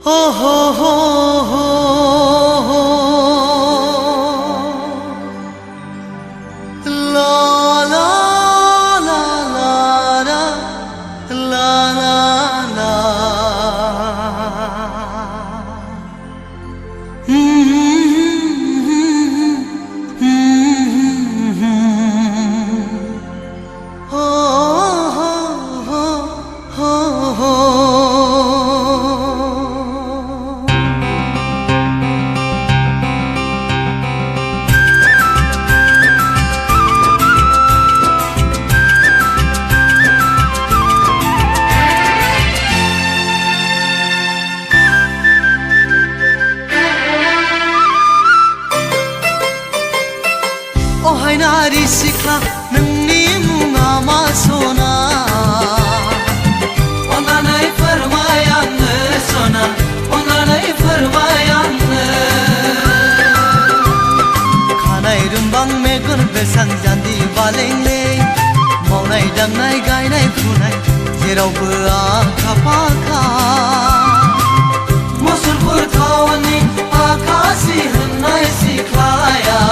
हो हो हो हो हो ला ला ला ला ला ला ला हो हो हो हो अहाय नारी सिख्ला नोंनि मुङा मा सना अन्नानै फोरमाय आंनो सना अन्नानै फोरमाय आंनो खानाय रुम्बां मेगन बेसां जान्जि बालेंले मावनाय दांनाय गायनाय फुनाय जेरावबो आखा फाखा मुसलपुर टाउननि आखासि होननाय सिख्लाया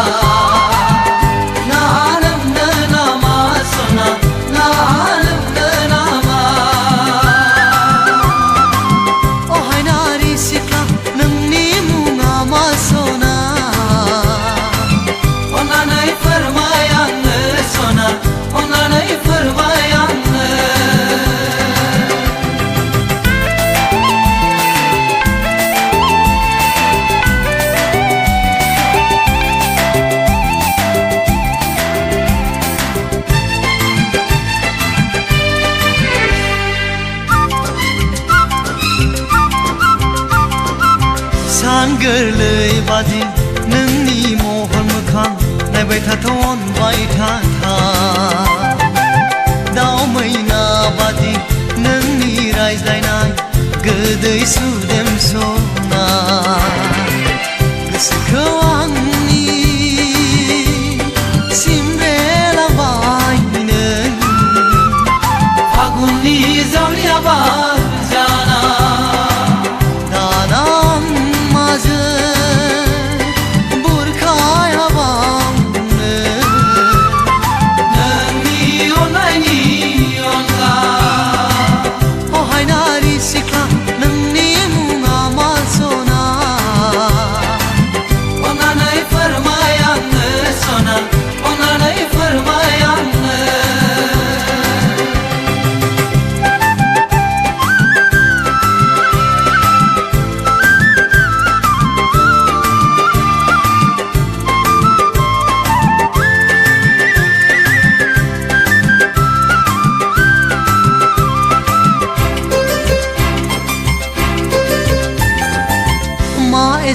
सान गोरलै बादि नोंनि महर मोखां नायबाय थाथाव अनबाय थाथा दाउ मैना बादि नोंनि रायज्लायनाय गोदै सुदेम सना गोसोखौ आंनि सिमब्रेलाबाय नों फागुननि जावलिया बार जाना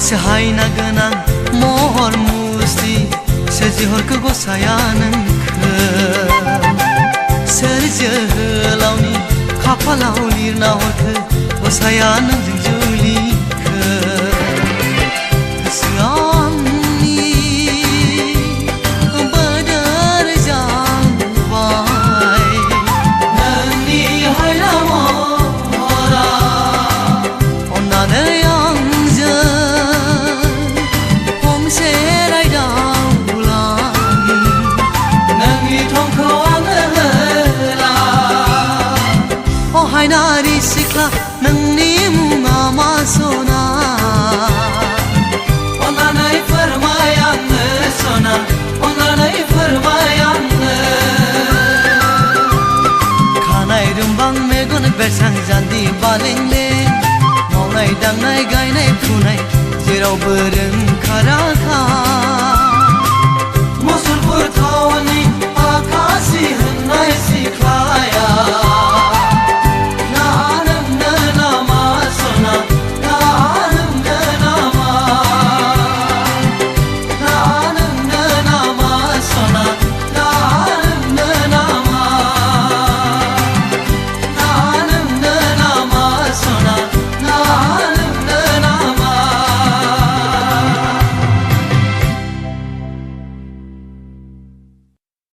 सहायना गोनां महर मुस्रि सोरजिहरखो गसाया नोंखो सोर जोहोलावनि खाफालाव लिरना हरखो गसाया नोंजों जुलिखो गोसोआ आंनि बोदोर जाबाय नोंनि हायना महरा अन्नानै नारी सिख्ला नोंनि मुङा मा सना अन्नानै फोरमाय आंनो सना अन्नानै फोरमाय आंनो खानाय रुम्बां मेगन बेसां जान्जि बालेंले मावनाय दांनाय गायनाय फुनाय जेरावबो रोंखा राखा